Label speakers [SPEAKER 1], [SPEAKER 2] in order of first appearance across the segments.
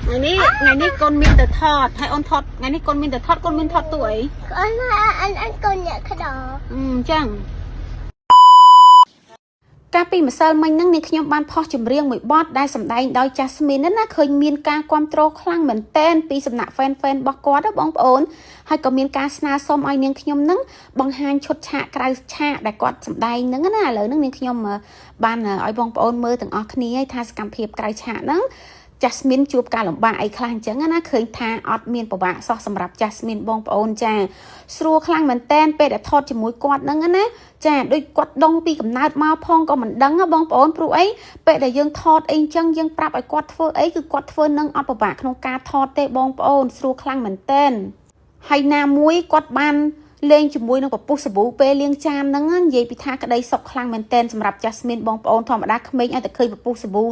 [SPEAKER 1] ngày ní con miên từ thọt hay ôn thọt ngày ní con miên từ thọt con miên thọt tuổi
[SPEAKER 2] anh con nhẹ cái đó
[SPEAKER 1] chẳngការពីម្សិលមិញហ្នឹងនាងខ្ញុំបានផុសចម្រៀងមួយបទដែលសម្ដែងដោយ Jasmine ណាឃើញមានការគាំទ្រខ្លាំងមែនទែនពីសំណាក់ fan របស់គាត់ណាបងប្អូនហើយក៏មានការស្នើសុំឲ្យនាងខ្ញុំហ្នឹងបង្ហាញឈុតឆាកក្រៅឆាកដែលគាត់សម្ដែងហ្នឹងណាឥឡូវហ្នឹងនាងខ្ញុំបានឲ្យបងប្អូនមើលទាំងអស់គ្នាឲ្យថាសកម្មភាពក្រៅឆាកហ្នឹងJasmine ជួបការលំបាកអីខ្លះអញ្ចឹងណាឃើញថាអត់មានពិបាកសោះសម្រាប់ Jasmine បងប្អូនចាស្រួលខ្លាំងមែនតែនពេលដែលថតជាមួយគាត់ហ្នឹងណាចាដូចគាត់ដងពីកំណើតមកផងក៏មិនដឹងបងប្អូនព្រោះអីពេលដែលយើងថតអីអញ្ចឹងយើងប្រាប់ឲ្យគាត់ធ្វើអីគឺគាត់ធ្វើនឹងអត់ពិបាកក្នុងការថតទេបងប្អូនស្រួលខ្លាំងមែនតែនហើយណាមួយគាត់បានលេងជាមួយនឹងពពុះសាប៊ូពេលលាងចានហ្នឹងនិយាយពីថាក្តីសុខខ្លាំងមែនតែនសម្រាប់ Jasmine បងប្អូនធម្មតាក្មេងឲ្យតែឃើញពពុះសាប៊ូ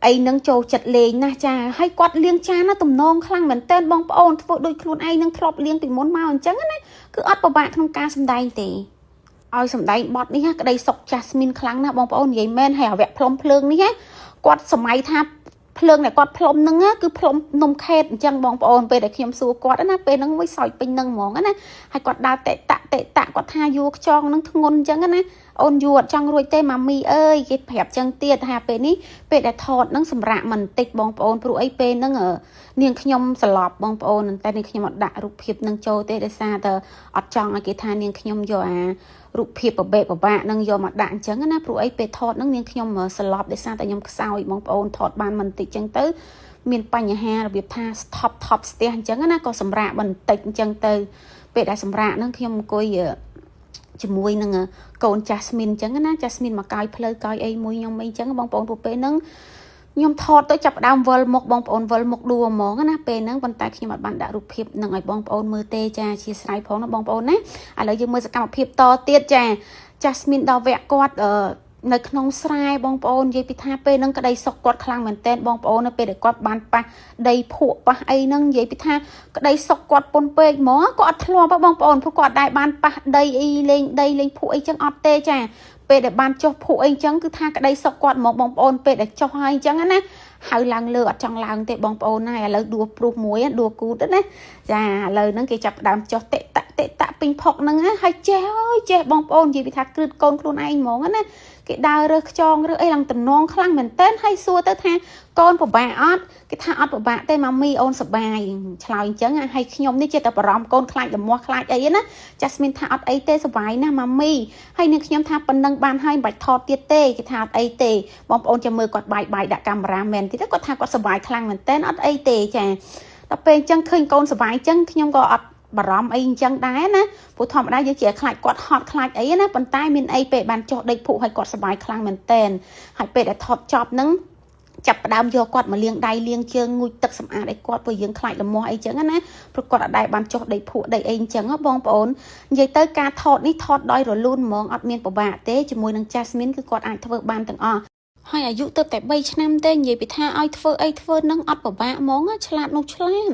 [SPEAKER 1] អីនឹងចូលចិត្តលេងណាចាហើយគាត់លៀងចានណាទំនងខ្លាំងមែនតើបងប្អូនធ្វើដូចខ្លួនឯងនឹងធ្លាប់លៀងពីមុនមកអញ្ចឹងណាគឺអត់ពិបាកក្នុងការសម្ដែងទេឲ្យសម្ដែងបទនេះក្តីសុខ Jasmine ខ្លាំងណាស់បងប្អូននិយាយមែនហើយអាវៈផ្លុំភ្លើងនេះគាត់សម័យថាភ្លើងដែលគាត់ផ្លុំហ្នឹងគឺផ្លុំនំខេតអញ្ចឹងបងប្អូនពេលដែលខ្ញុំសួរគាត់ណាពេលហ្នឹងមួយសោយពេញហ្នឹងហ្មងណាហើយគាត់ដើរតេតាគាត់ថាយួរខ្ចងហ្នឹងធ្ងន់អញ្ចឹងណាអូនយួរអត់ចង់រួចទេម៉ាមីអើយគេប្រាប់ចឹងទៀតថាពេលនេះពេលដែលថតហ្នឹងសម្រាប់មិនតិចបងប្អូនព្រោះអីពេលហ្នឹងនាងខ្ញុំស្លាប់បងប្អូនតែនាងខ្ញុំអត់ដាក់រូបភាពហ្នឹងចូលទេដោយសារតែអត់ចង់ឲ្យគេថានាងខ្ញុំយកអារូបភាពបបែកបបាក់ហ្នឹងយកមកដាក់អញ្ចឹងណាព្រោះអីពេលថតហ្នឹងនាងខ្ញុំស្លាប់ដោយសារតែខ្ញុំខ្សោយបងប្អូនថតបានមិនតិចអញ្ចឹងទៅមានបញ្ហារបៀបថាថប់ស្ទះអញ្ចឹងណាក៏សម្រាប់បន្តិចអញ្ចឹងទៅពេលដែលសម្រាប់ហ្នឹងខ្ញុំអង្គុយជាមួយនឹងកូន Jasmine អញ្ចឹងណា Jasmine មកកាយផ្លូវកាយអីមួយខ្ញុំអីអញ្ចឹងបងប្អូនពេលហ្នឹងខ្ញុំថតទៅចាប់ដើមវិលមុខបងប្អូនវិលមុខដួលហ្មងណាពេលហ្នឹងប៉ុន្តែខ្ញុំអត់បានដាក់រូបភាពនឹងឲ្យបងប្អូនមើលទេចាអធិស្ឋានផងណាបងប្អូនណាឥឡូវយើងមើលសកម្មភាពតទៀតចា Jasmine ដល់វគ្គគាត់នៅក្នុងស្រែបងប្អូននិយាយពីថាពេលហ្នឹងក្តីសុខគាត់ខ្លាំងមែនទែនបងប្អូននៅពេលដែលគាត់បានប៉ះដីភក់ប៉ះអីហ្នឹងនិយាយពីថាក្តីសុខគាត់ពុនពេកហ្មងគាត់អត់ធ្លាប់បងប្អូនព្រោះគាត់ដែរបានប៉ះដីអីលេងដីលេងភក់អីចឹងអត់ទេចាពេលដែលបានចុះភក់អីចឹងគឺថាក្តីសុខគាត់ហ្មងបងប្អូនពេលដែលចុះហើយអញ្ចឹងណាហៅឡើងលើអត់ចង់ឡើងទេបងប្អូនណាឥឡូវដួលព្រុសមួយដួលគូតណាចាឥឡូវហ្នឹងគេចាប់ដើមចុះតេតាពេញផុកហ្នឹងហើយចេះបងប្អូននិយាយពីថាគ្រឹតកូនខ្លួនឯងហ្មងណាគេដើររើសខ្ចងរើសអីឡើងតំណងខ្លាំងមែនតើហើយសួរទៅថាកូនពិបាកអត់គេថាអត់ពិបាកទេម៉ាមីអូនសប្បាយឆ្លើយអញ្ចឹងហើយខ្ញុំនេះចេះតែបារម្ភកូនខ្លាចលមាស់ខ្លាចអីណា Jasmine ថាអត់អីទេសប្បាយណាស់ម៉ាមីហើយនឹងខ្ញុំថាប៉ុណ្ណឹងបានហើយមិនបាច់ថតទៀតទេគេថាអត់អីទេបងប្អូនចាំមើលគាត់បាយដាក់កាមេរ៉ាមែនទៀតគាត់ថាគាត់សប្បាយខ្លាំងមែនតើអត់អីទេចាដល់ពេលអញ្ចឹងឃើញកូនសប្បាយអញ្ចឹងខ្ញុំក៏អត់បារម្ភអីអញ្ចឹងដែរណាព្រោះធម្មតាយើងជាខ្លាចគាត់ហត់ខ្លាចអីណាប៉ុន្តែមានអីពេលបានចុះដេកភក់ឲ្យគាត់សប្បាយខ្លាំងមែនតើហើយពេលដែលថតចប់ហ្នឹងចាប់ផ្ដើមយកគាត់មកលាងដៃលាងជើងងូតទឹកសម្អាតឲ្យគាត់ព្រោះយើងខ្លាចលមាស់អីចឹងណាព្រោះគាត់អត់ដែរបានចុះដេកភក់ដេកអីអញ្ចឹងបងប្អូននិយាយទៅការថតនេះថតដោយរលូនហ្មងអត់មានពិបាកទេជាមួយនឹង Jasmine គឺគាត់អាចធ្វើបានទាំងអស់ហើយអាយុទៅតែ3ឆ្នាំទេនិយាយពីថាឲ្យធ្វើអីធ្វើនឹងអត់ពិបាកហ្មងឆ្លាតនោះឆ្លាត